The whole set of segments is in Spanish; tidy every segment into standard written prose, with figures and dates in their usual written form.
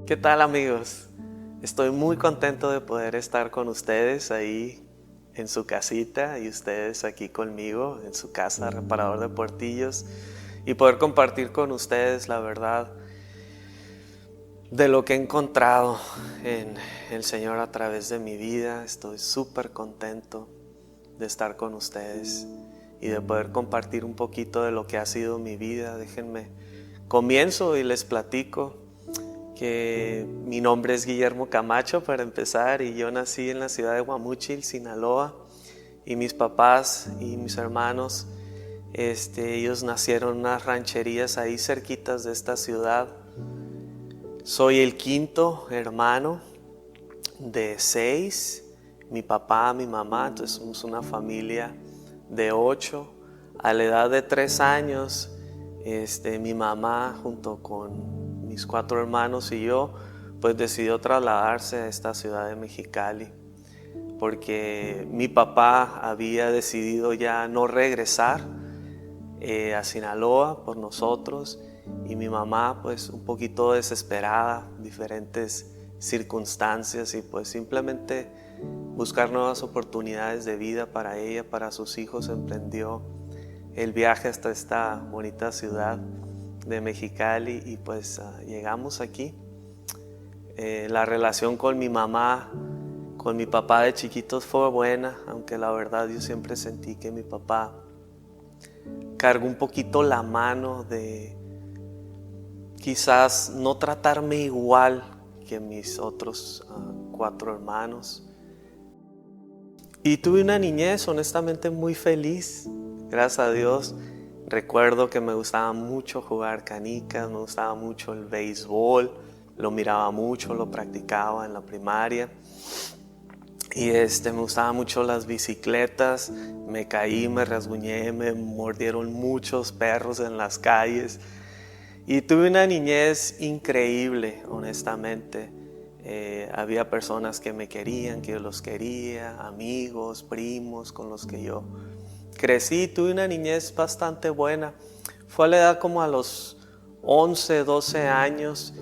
¿Qué tal, amigos? Estoy muy contento de poder estar con ustedes ahí en su casita y ustedes aquí conmigo en su casa, reparador de portillos, y poder compartir con ustedes la verdad de lo que he encontrado en el Señor a través de mi vida. Estoy súper contento de estar con ustedes y de poder compartir un poquito de lo que ha sido mi vida. Déjenme comienzo y les platico que mi nombre es Guillermo Camacho para empezar, y yo nací en la ciudad de Guamúchil, Sinaloa, y mis papás y mis hermanos, ellos nacieron en unas rancherías ahí cerquitas de esta ciudad. Soy el quinto hermano de 6, mi papá, mi mamá, entonces somos una familia de 8. A la edad de 3 años, mi mamá junto con mis 4 hermanos y yo, pues decidió trasladarse a esta ciudad de Mexicali, porque mi papá había decidido ya no regresar a Sinaloa por nosotros, y mi mamá pues un poquito desesperada, diferentes circunstancias, y pues simplemente buscar nuevas oportunidades de vida para ella, para sus hijos, emprendió el viaje hasta esta bonita ciudad de Mexicali, y pues llegamos aquí. La relación con mi mamá, con mi papá de chiquitos fue buena, aunque la verdad yo siempre sentí que mi papá cargó un poquito la mano de quizás no tratarme igual que mis otros 4 hermanos. Y tuve una niñez honestamente muy feliz, gracias a Dios. Recuerdo que me gustaba mucho jugar canicas, me gustaba mucho el béisbol, lo miraba mucho, lo practicaba en la primaria. Y me gustaban mucho las bicicletas, me caí, me rasguñé, me mordieron muchos perros en las calles. Y tuve una niñez increíble, honestamente. Había personas que me querían, que yo los quería, amigos, primos con los que yo crecí. Tuve una niñez bastante buena. Fue a la edad como a los 11, 12 años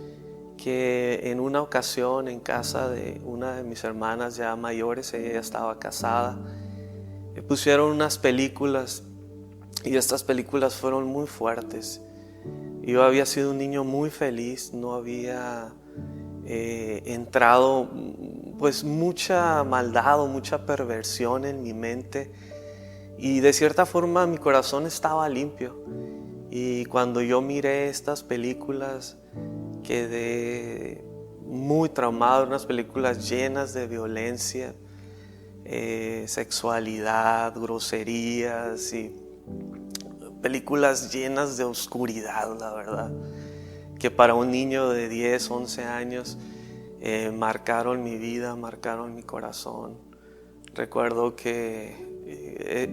que en una ocasión en casa de una de mis hermanas ya mayores, ella ya estaba casada, pusieron unas películas, y estas películas fueron muy fuertes. Yo había sido un niño muy feliz, no había entrado pues mucha maldad o mucha perversión en mi mente, y de cierta forma mi corazón estaba limpio. Y cuando yo miré estas películas quedé muy traumado, unas películas llenas de violencia, sexualidad, groserías, y películas llenas de oscuridad, la verdad, que para un niño de 10, 11 años marcaron mi vida, marcaron mi corazón. Recuerdo que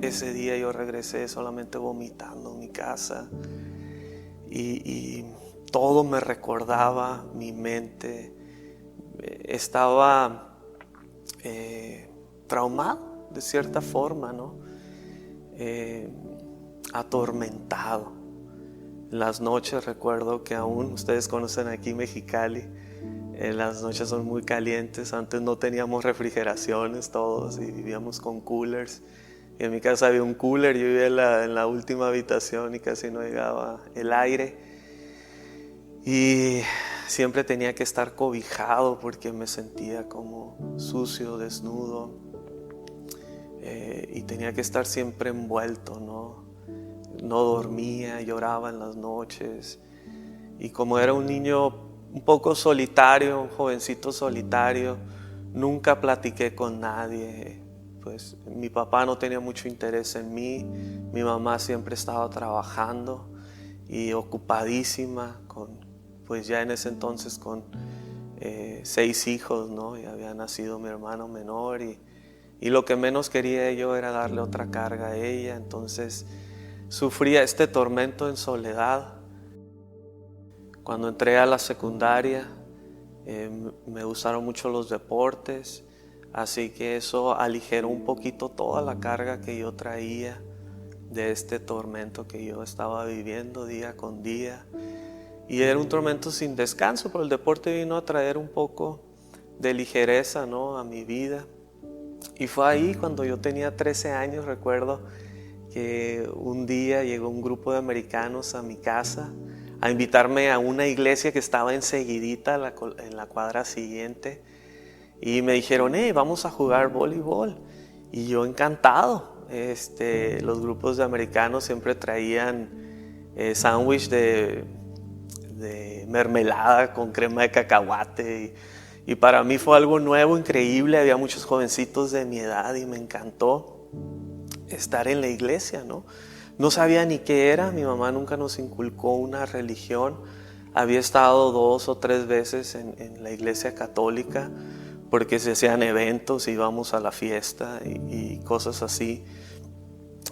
ese día yo regresé solamente vomitando en mi casa, y todo me recordaba, mi mente estaba traumado de cierta forma, ¿no? Atormentado. Las noches, recuerdo que aún ustedes conocen aquí Mexicali, las noches son muy calientes. Antes no teníamos refrigeraciones todos y vivíamos con coolers. Y en mi casa había un cooler, yo vivía en la última habitación y casi no llegaba el aire. Y siempre tenía que estar cobijado porque me sentía como sucio, desnudo. Y tenía que estar siempre envuelto, ¿no? No dormía, lloraba en las noches. Y como era un niño un poco solitario, un jovencito solitario, nunca platiqué con nadie. Pues mi papá no tenía mucho interés en mí, mi mamá siempre estaba trabajando y ocupadísima pues ya en ese entonces con 6 hijos, ¿no? Y había nacido mi hermano menor, y lo que menos quería yo era darle otra carga a ella. Entonces sufría este tormento en soledad. Cuando entré a la secundaria, me gustaron mucho los deportes, así que eso aligeró un poquito toda la carga que yo traía de este tormento que yo estaba viviendo día con día. y era un tormento sin descanso, pero el deporte vino a traer un poco de ligereza, ¿no?, a mi vida. Y fue ahí cuando yo tenía 13 años, recuerdo que un día llegó un grupo de americanos a mi casa a invitarme a una iglesia que estaba enseguidita en la cuadra siguiente, y me dijeron, vamos a jugar voleibol. Y yo encantado. Los grupos de americanos siempre traían sándwich de mermelada con crema de cacahuate, y para mí fue algo nuevo, increíble. Había muchos jovencitos de mi edad y me encantó estar en la iglesia, ¿no? No sabía ni qué era, mi mamá nunca nos inculcó una religión. Había estado 2 o 3 veces en la iglesia católica porque se hacían eventos, íbamos a la fiesta y cosas así,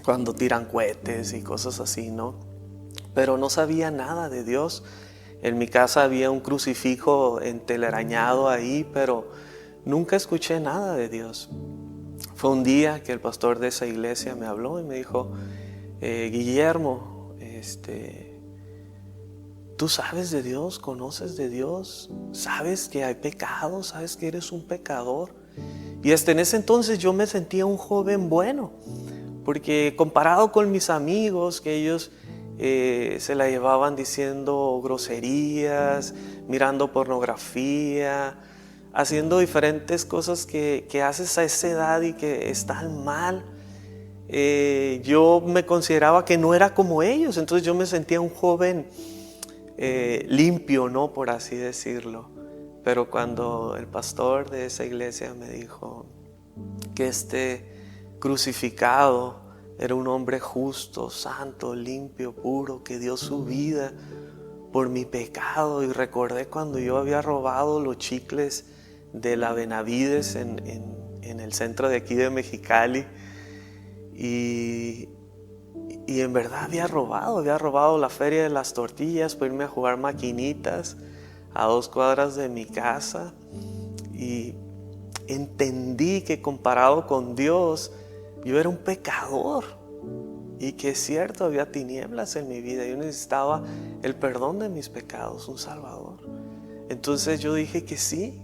cuando tiran cohetes y cosas así, ¿no? Pero no sabía nada de Dios. En mi casa había un crucifijo entelarañado ahí, pero nunca escuché nada de Dios. Fue un día que el pastor de esa iglesia me habló y me dijo, Guillermo, ¿tú sabes de Dios? ¿Conoces de Dios? ¿Sabes que hay pecado? ¿Sabes que eres un pecador? Y en ese entonces yo me sentía un joven bueno, porque comparado con mis amigos, que ellos se la llevaban diciendo groserías, mirando pornografía, haciendo diferentes cosas que haces a esa edad y que están mal. Yo me consideraba que no era como ellos, entonces yo me sentía un joven limpio, ¿no?, por así decirlo. Pero cuando el pastor de esa iglesia me dijo que crucificado era un hombre justo, santo, limpio, puro, que dio su vida por mi pecado, y recordé cuando yo había robado los chicles de la Benavides en el centro de aquí de Mexicali, y en verdad había robado la feria de las tortillas para irme a jugar maquinitas a 2 cuadras de mi casa, y entendí que comparado con Dios yo era un pecador y que es cierto, había tinieblas en mi vida. Yo necesitaba el perdón de mis pecados, un Salvador. Entonces yo dije que sí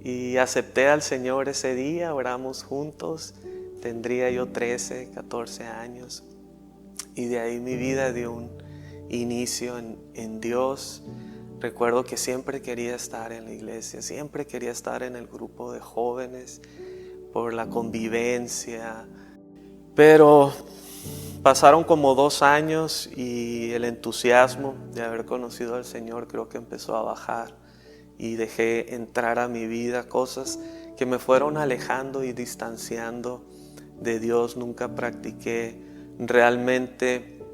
y acepté al Señor ese día. Oramos juntos. Tendría yo 13, 14 años, y de ahí mi vida dio un inicio en Dios. Recuerdo que siempre quería estar en la iglesia, siempre quería estar en el grupo de jóvenes por la convivencia, pero pasaron como 2 años y el entusiasmo de haber conocido al Señor creo que empezó a bajar, y dejé entrar a mi vida cosas que me fueron alejando y distanciando de Dios. Nunca practiqué realmente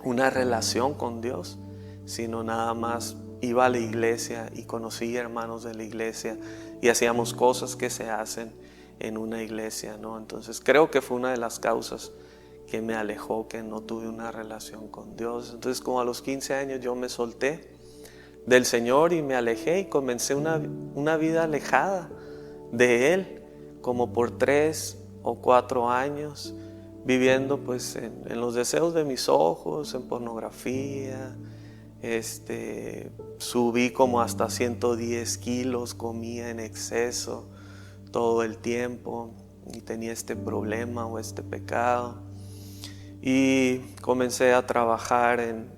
una relación con Dios, sino nada más iba a la iglesia y conocí hermanos de la iglesia y hacíamos cosas que se hacen en una iglesia, ¿no? Entonces creo que fue una de las causas que me alejó, que no tuve una relación con Dios. Entonces como a los 15 años yo me solté del Señor y me alejé y comencé una vida alejada de Él, como por 3 o 4 años, viviendo pues en los deseos de mis ojos, en pornografía. Subí como hasta 110 kilos, comía en exceso todo el tiempo y tenía este problema o este pecado. Y comencé a trabajar en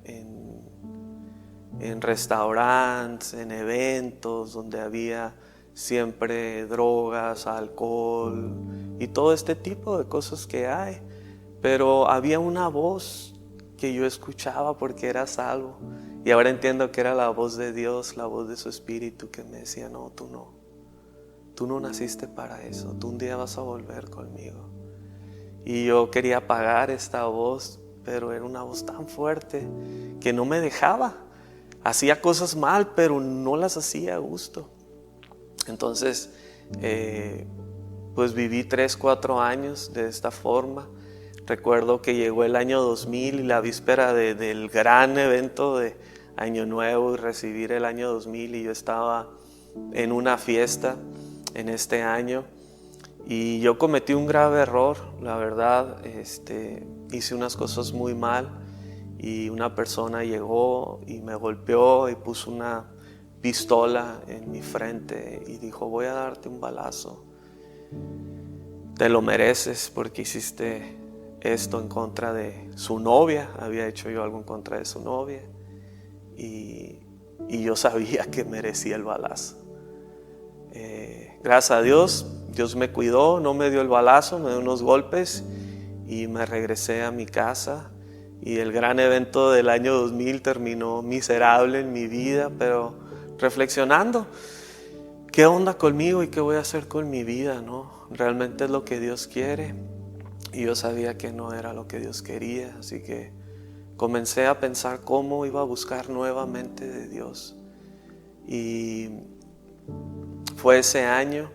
restaurantes, en eventos donde había siempre drogas, alcohol y todo este tipo de cosas que hay. Pero había una voz que yo escuchaba porque era salvo, y ahora entiendo que era la voz de Dios, la voz de su Espíritu, que me decía, no, tú no naciste para eso, tú un día vas a volver conmigo. Y yo quería apagar esta voz, pero era una voz tan fuerte que no me dejaba. Hacía cosas mal, pero no las hacía a gusto. Entonces, pues viví 3, 4 años de esta forma. Recuerdo que llegó el año 2000 y la víspera del gran evento de Año Nuevo y recibir el año 2000, y yo estaba en una fiesta en este año y yo cometí un grave error, la verdad. Hice unas cosas muy mal y una persona llegó y me golpeó y puso una pistola en mi frente y dijo: voy a darte un balazo, te lo mereces porque hiciste esto en contra de su novia. Había hecho yo algo en contra de su novia y yo sabía que merecía el balazo. Gracias a Dios, Dios me cuidó, no me dio el balazo, me dio unos golpes y me regresé a mi casa. Y el gran evento del año 2000 terminó miserable en mi vida, pero reflexionando, ¿qué onda conmigo y qué voy a hacer con mi vida, no? ¿Realmente es lo que Dios quiere? Y yo sabía que no era lo que Dios quería, así que comencé a pensar cómo iba a buscar nuevamente de Dios. Y fue ese año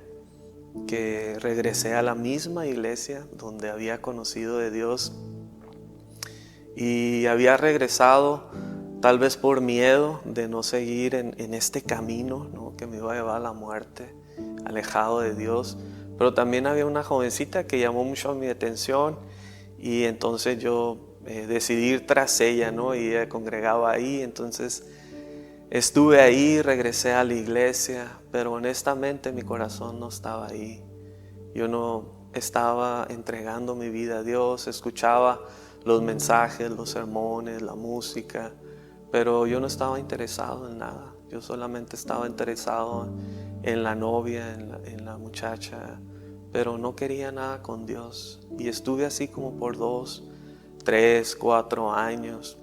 que regresé a la misma iglesia donde había conocido de Dios. Y había regresado tal vez por miedo de no seguir en este camino, ¿no?, que me iba a llevar a la muerte, alejado de Dios. Pero también había una jovencita que llamó mucho mi atención y entonces yo decidí ir tras ella, ¿no? Y ella congregaba ahí, entonces estuve ahí, regresé a la iglesia, pero honestamente mi corazón no estaba ahí. Yo no estaba entregando mi vida a Dios, escuchaba los mensajes, los sermones, la música, pero yo no estaba interesado en nada. Yo solamente estaba interesado en la novia, en la muchacha, pero no quería nada con Dios. Y estuve así como por 2, 3, 4 años,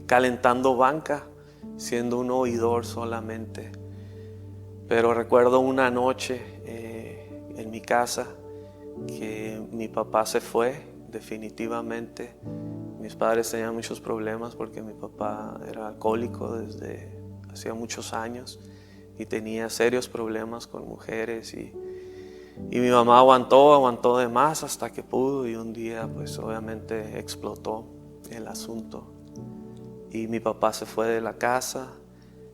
calentando banca, siendo un oidor solamente. Pero recuerdo una noche en mi casa que mi papá se fue definitivamente. Mis padres tenían muchos problemas porque mi papá era alcohólico desde hacía muchos años y tenía serios problemas con mujeres y mi mamá aguantó de más hasta que pudo, y un día pues obviamente explotó el asunto y mi papá se fue de la casa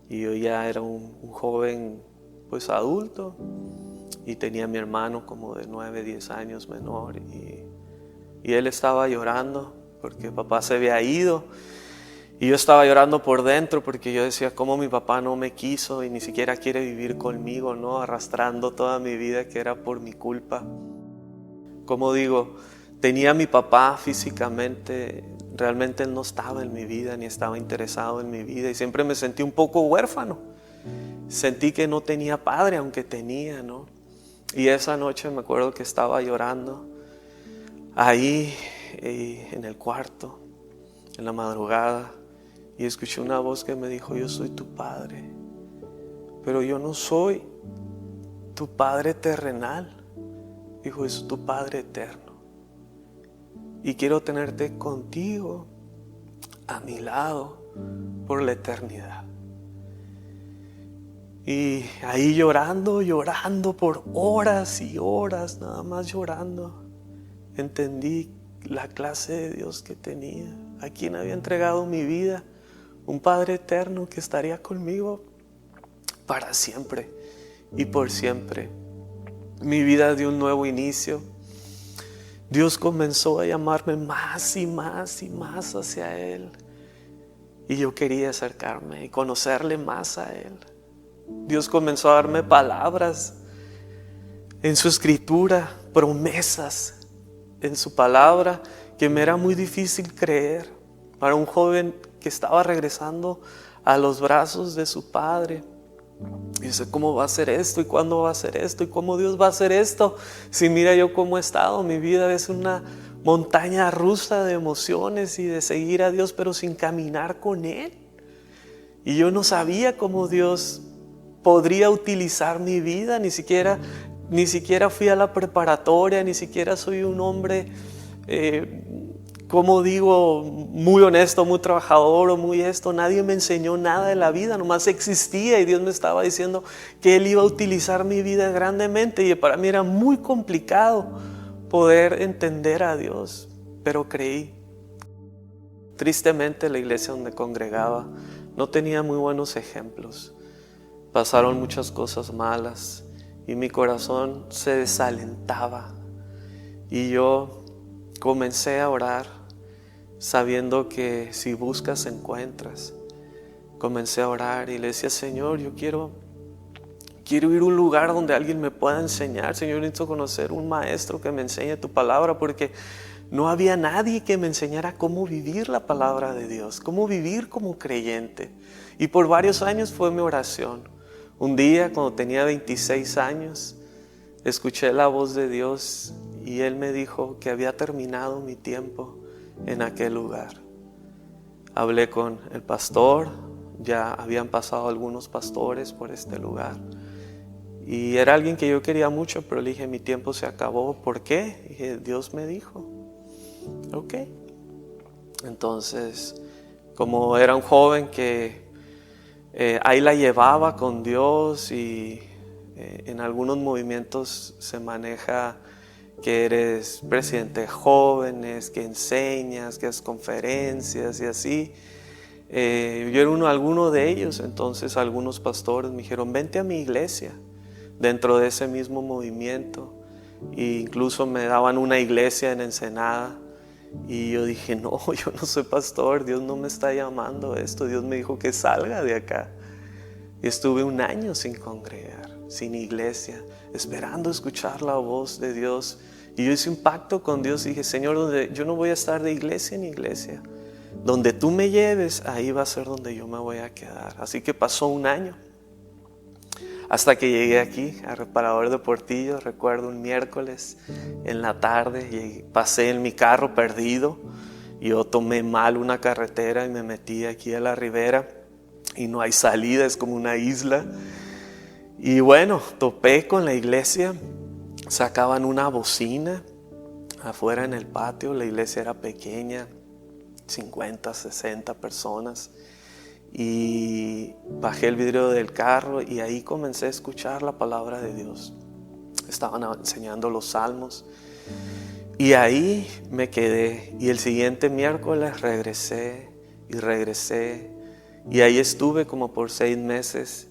y yo ya era un joven pues adulto y tenía a mi hermano como de 9, 10 años menor y él estaba llorando porque papá se había ido y yo estaba llorando por dentro porque yo decía: ¿cómo mi papá no me quiso y ni siquiera quiere vivir conmigo, ¿no? Arrastrando toda mi vida que era por mi culpa. Como digo, tenía a mi papá físicamente, realmente él no estaba en mi vida ni estaba interesado en mi vida y siempre me sentí un poco huérfano. Sentí que no tenía padre, aunque tenía, ¿no? Y esa noche me acuerdo que estaba llorando ahí en el cuarto, en la madrugada, y escuché una voz que me dijo: yo soy tu padre, pero yo no soy tu padre terrenal. Dijo: es tu padre eterno y quiero tenerte contigo a mi lado por la eternidad. Y ahí llorando por horas y horas, nada más llorando, entendí la clase de Dios que tenía, a quien había entregado mi vida, un Padre eterno que estaría conmigo para siempre y por siempre. Mi vida dio un nuevo inicio. Dios comenzó a llamarme más y más y más hacia Él. Y yo quería acercarme y conocerle más a Él. Dios comenzó a darme palabras en su escritura, promesas en su palabra que me era muy difícil creer para un joven que estaba regresando a los brazos de su padre. Y dice: ¿cómo va a ser esto? ¿Y cuándo va a ser esto? ¿Y cómo Dios va a hacer esto? Si mira yo cómo he estado, mi vida es una montaña rusa de emociones y de seguir a Dios pero sin caminar con Él. Y yo no sabía cómo Dios podría utilizar mi vida, ni siquiera fui a la preparatoria, ni siquiera soy un hombre, como digo, muy honesto, muy trabajador o muy esto. Nadie me enseñó nada de la vida, nomás existía y Dios me estaba diciendo que Él iba a utilizar mi vida grandemente y para mí era muy complicado poder entender a Dios, pero creí. Tristemente la iglesia donde congregaba no tenía muy buenos ejemplos. Pasaron muchas cosas malas y mi corazón se desalentaba y yo comencé a orar sabiendo que si buscas encuentras. Comencé a orar y le decía, Señor, yo quiero ir a un lugar donde alguien me pueda enseñar. Señor, necesito conocer un maestro que me enseñe tu palabra, porque no había nadie que me enseñara cómo vivir la palabra de Dios, cómo vivir como creyente. Y por varios años fue mi oración. Un día, cuando tenía 26 años, escuché la voz de Dios y Él me dijo que había terminado mi tiempo en aquel lugar. Hablé con el pastor, ya habían pasado algunos pastores por este lugar. Y era alguien que yo quería mucho, pero le dije, mi tiempo se acabó. ¿Por qué? Dije, Dios me dijo. Ok. Entonces, como era un joven que ahí la llevaba con Dios y en algunos movimientos se maneja que eres presidente de jóvenes, que enseñas, que haces conferencias y así. Yo era alguno de ellos, entonces algunos pastores me dijeron, vente a mi iglesia, dentro de ese mismo movimiento. E incluso me daban una iglesia en Ensenada. Y yo dije, no, yo no soy pastor, Dios no me está llamando a esto, Dios me dijo que salga de acá. Y estuve un año sin congregar, sin iglesia, esperando escuchar la voz de Dios. Y yo hice un pacto con Dios y dije, Señor, yo no voy a estar de iglesia en iglesia. Donde tú me lleves, ahí va a ser donde yo me voy a quedar. Así que pasó un año. Hasta que llegué aquí, a Reparador de Portillo. Recuerdo un miércoles en la tarde, pasé en mi carro perdido. Yo tomé mal una carretera y me metí aquí a la ribera. Y no hay salida, es como una isla. Y bueno, topé con la iglesia. Sacaban una bocina afuera en el patio. La iglesia era pequeña, 50, 60 personas. Y bajé el vidrio del carro y ahí comencé a escuchar la palabra de Dios. Estaban enseñando los salmos y ahí me quedé. Y el siguiente miércoles regresé y ahí estuve como por 6 meses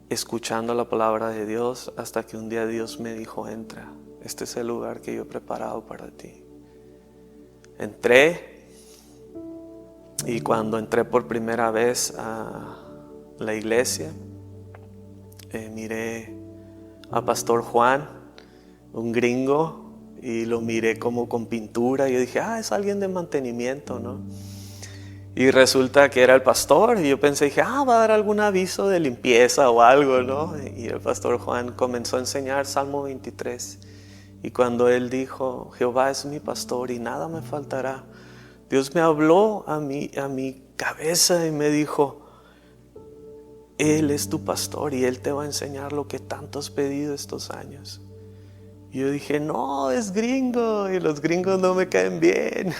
escuchando la palabra de Dios, hasta que un día Dios me dijo, entra, este es el lugar que yo he preparado para ti. Entré. Y cuando entré por primera vez a la iglesia, miré a Pastor Juan, un gringo, y lo miré como con pintura. Y yo dije, es alguien de mantenimiento, ¿no? Y resulta que era el pastor. Y yo pensé, va a dar algún aviso de limpieza o algo, ¿no? Y el Pastor Juan comenzó a enseñar Salmo 23. Y cuando él dijo, Jehová es mi pastor y nada me faltará, Dios me habló a mi cabeza y me dijo, Él es tu pastor y Él te va a enseñar lo que tanto has pedido estos años. Y yo dije, no, es gringo y los gringos no me caen bien.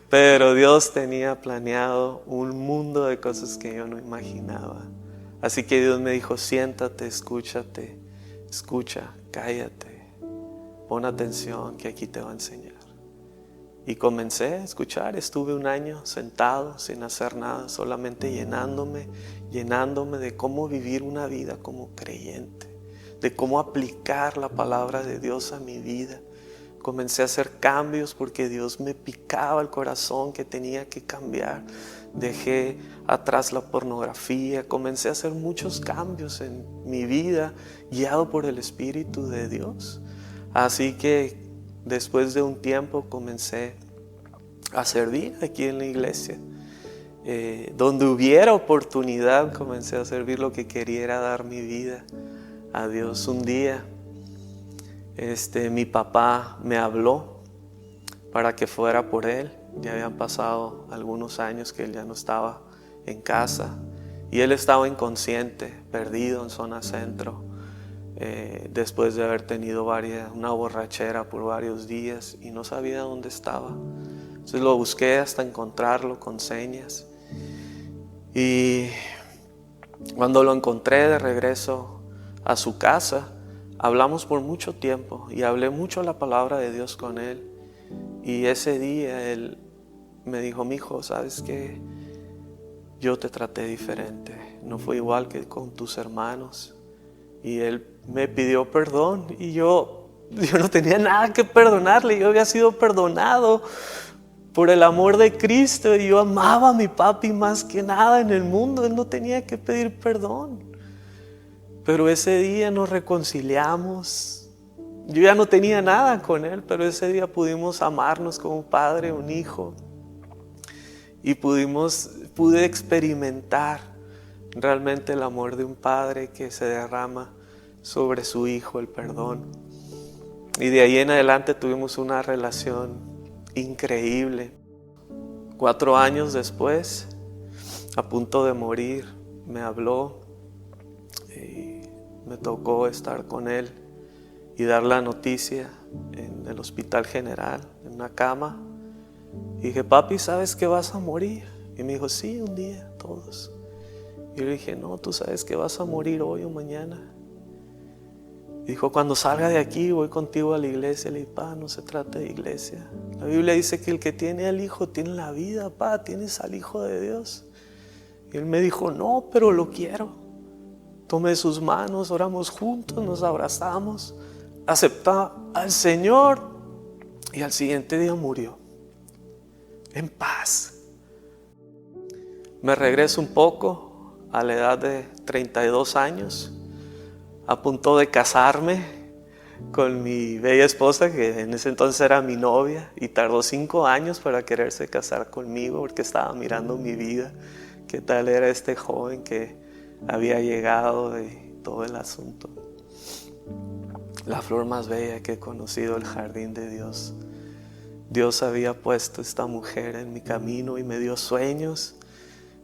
Pero Dios tenía planeado un mundo de cosas que yo no imaginaba. Así que Dios me dijo, siéntate, escucha, cállate, pon atención que aquí te va a enseñar. Y comencé a escuchar. Estuve un año sentado sin hacer nada, solamente llenándome de cómo vivir una vida como creyente, de cómo aplicar la palabra de Dios a mi vida. Comencé a hacer cambios porque Dios me picaba el corazón que tenía que cambiar. Dejé atrás la pornografía, comencé a hacer muchos cambios en mi vida, guiado por el Espíritu de Dios. Así que después de un tiempo comencé a servir aquí en la iglesia. Donde hubiera oportunidad comencé a servir. Lo que quería era dar mi vida a Dios. Un día mi papá me habló para que fuera por él. Ya habían pasado algunos años que él ya no estaba en casa y él estaba inconsciente, perdido en zona centro. Después de haber tenido una borrachera por varios días y no sabía dónde estaba. Entonces lo busqué hasta encontrarlo con señas. Y cuando lo encontré de regreso a su casa, hablamos por mucho tiempo y hablé mucho la palabra de Dios con él. Y ese día él me dijo, mijo, ¿sabes qué? Yo te traté diferente. No fue igual que con tus hermanos. Y él me pidió perdón y yo no tenía nada que perdonarle. Yo había sido perdonado por el amor de Cristo. Y yo amaba a mi papi más que nada en el mundo. Él no tenía que pedir perdón. Pero ese día nos reconciliamos. Yo ya no tenía nada con él, pero ese día pudimos amarnos como un padre, un hijo. Y pude experimentar realmente el amor de un padre que se derrama sobre su hijo, el perdón. Y de ahí en adelante tuvimos una relación increíble. 4 años después, a punto de morir, me habló y me tocó estar con él y dar la noticia en el Hospital General, en una cama. Y dije, papi, ¿sabes que vas a morir? Y me dijo, sí, un día, todos. Y yo le dije, no, tú sabes que vas a morir hoy o mañana. Y dijo, cuando salga de aquí voy contigo a la iglesia. Le dije, pa, no se trata de iglesia. La Biblia dice que el que tiene al Hijo tiene la vida, pa, tienes al Hijo de Dios. Y él me dijo, no, pero lo quiero. Tomé sus manos, oramos juntos, nos abrazamos, aceptaba al Señor y al siguiente día murió. En paz. Me regreso un poco a la edad de 32 años, a punto de casarme con mi bella esposa, que en ese entonces era mi novia, y tardó 5 años para quererse casar conmigo porque estaba mirando mi vida, qué tal era este joven que había llegado y todo el asunto. La flor más bella que he conocido, el jardín de Dios. Dios había puesto esta mujer en mi camino y me dio sueños,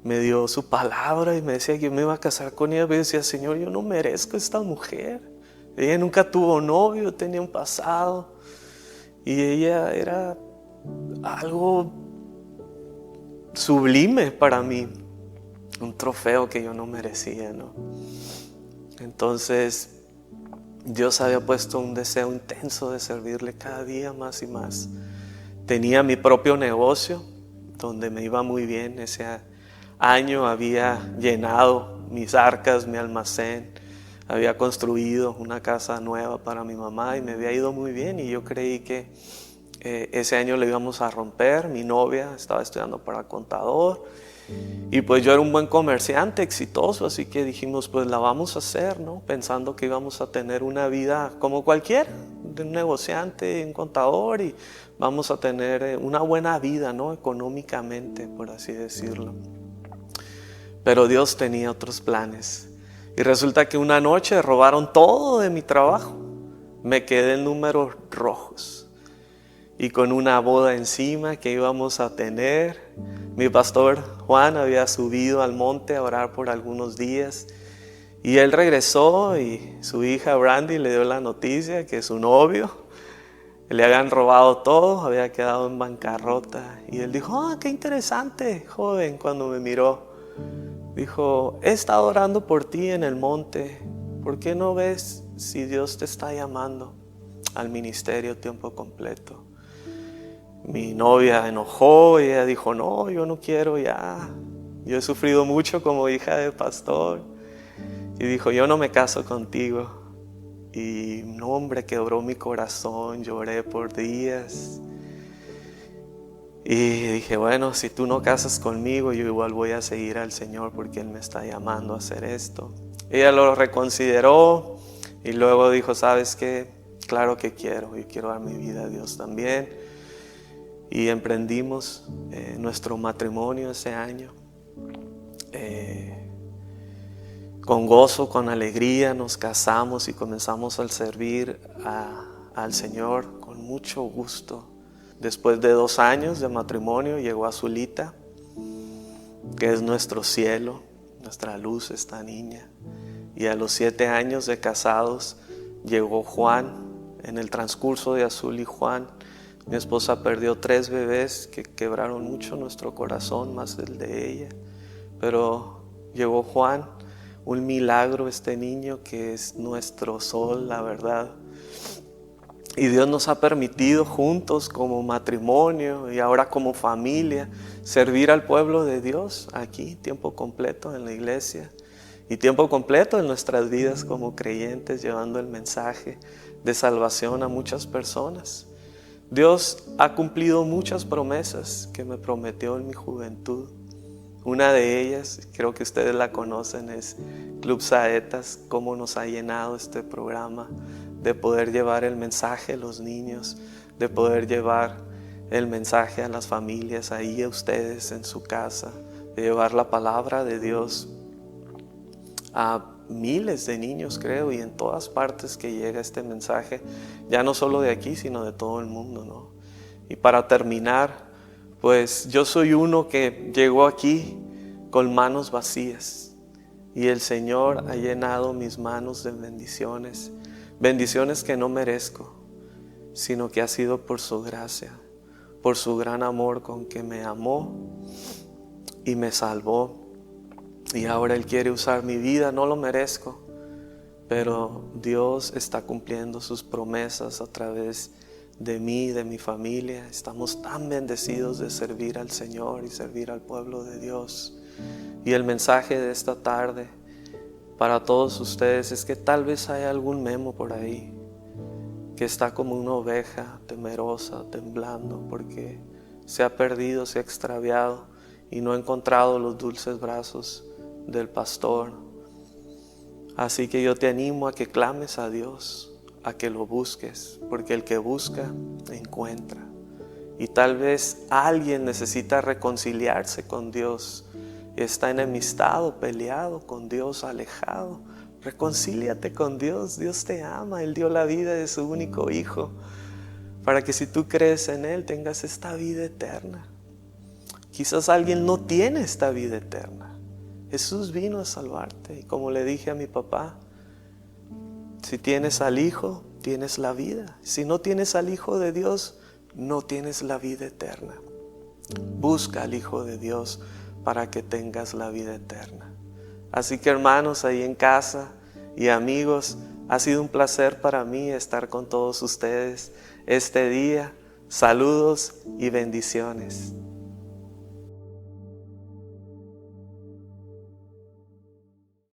me dio su palabra y me decía que yo me iba a casar con ella. Yo decía, Señor, yo no merezco esta mujer. Ella nunca tuvo novio, tenía un pasado y ella era algo sublime para mí, un trofeo que yo no merecía, ¿no? Entonces Dios había puesto un deseo intenso de servirle cada día más y más. Tenía mi propio negocio donde me iba muy bien. Ese año había llenado mis arcas, mi almacén, había construido una casa nueva para mi mamá y me había ido muy bien, y yo creí que ese año le íbamos a romper. Mi novia estaba estudiando para contador y pues yo era un buen comerciante exitoso, así que dijimos, pues la vamos a hacer, ¿no? Pensando que íbamos a tener una vida como cualquiera, de un negociante, un contador, y vamos a tener una buena vida, ¿no? Económicamente, por así decirlo. Pero Dios tenía otros planes. Y resulta que una noche robaron todo de mi trabajo. Me quedé en números rojos. Y con una boda encima que íbamos a tener. Mi pastor Juan había subido al monte a orar por algunos días. Y él regresó y su hija Brandy le dio la noticia que su novio le habían robado todo, había quedado en bancarrota. Y él dijo, qué interesante, joven, cuando me miró. Dijo, he estado orando por ti en el monte. ¿Por qué no ves si Dios te está llamando al ministerio tiempo completo? Mi novia enojó y ella dijo, no, yo no quiero ya. Yo he sufrido mucho como hija de pastor. Y dijo, yo no me caso contigo. Y no, hombre, quebró mi corazón, lloré por días. Y dije, bueno, si tú no casas conmigo, yo igual voy a seguir al Señor porque Él me está llamando a hacer esto. Ella lo reconsideró y luego dijo, ¿sabes qué? Claro que quiero, y quiero dar mi vida a Dios también. Y emprendimos nuestro matrimonio ese año. Con gozo, con alegría nos casamos y comenzamos a servir al Señor con mucho gusto. Después de 2 años de matrimonio llegó Azulita, que es nuestro cielo, nuestra luz, esta niña. Y a los 7 años de casados llegó Juan. En el transcurso de Azul y Juan, mi esposa perdió 3 bebés que quebraron mucho nuestro corazón, más el de ella. Pero llegó Juan, un milagro, este niño que es nuestro sol, la verdad. Y Dios nos ha permitido juntos como matrimonio y ahora como familia servir al pueblo de Dios aquí, tiempo completo en la iglesia y tiempo completo en nuestras vidas como creyentes, llevando el mensaje de salvación a muchas personas. Dios ha cumplido muchas promesas que me prometió en mi juventud. Una de ellas, creo que ustedes la conocen, es Club Saetas, cómo nos ha llenado este programa de poder llevar el mensaje a los niños, de poder llevar el mensaje a las familias, ahí a ustedes en su casa, de llevar la palabra de Dios a miles de niños, creo, y en todas partes que llega este mensaje, ya no solo de aquí, sino de todo el mundo, ¿no? Y para terminar, pues yo soy uno que llegó aquí con manos vacías y el Señor ha llenado mis manos de bendiciones, bendiciones que no merezco, sino que ha sido por su gracia, por su gran amor con que me amó y me salvó. Y ahora Él quiere usar mi vida, no lo merezco, pero Dios está cumpliendo sus promesas a través de mí, de mi familia. Estamos tan bendecidos de servir al Señor y servir al pueblo de Dios. Y el mensaje de esta tarde para todos ustedes es que tal vez haya algún Memo por ahí que está como una oveja temerosa, temblando, porque se ha perdido, se ha extraviado y no ha encontrado los dulces brazos del pastor. Así que yo te animo a que clames a Dios, a que lo busques, porque el que busca, encuentra. Y tal vez alguien necesita reconciliarse con Dios, está enemistado, peleado con Dios, alejado. Reconcíliate con Dios, Dios te ama, Él dio la vida de su único Hijo, para que si tú crees en Él tengas esta vida eterna. Quizás alguien no tiene esta vida eterna. Jesús vino a salvarte y como le dije a mi papá, si tienes al Hijo, tienes la vida. Si no tienes al Hijo de Dios, no tienes la vida eterna. Busca al Hijo de Dios para que tengas la vida eterna. Así que hermanos ahí en casa y amigos, ha sido un placer para mí estar con todos ustedes este día. Saludos y bendiciones.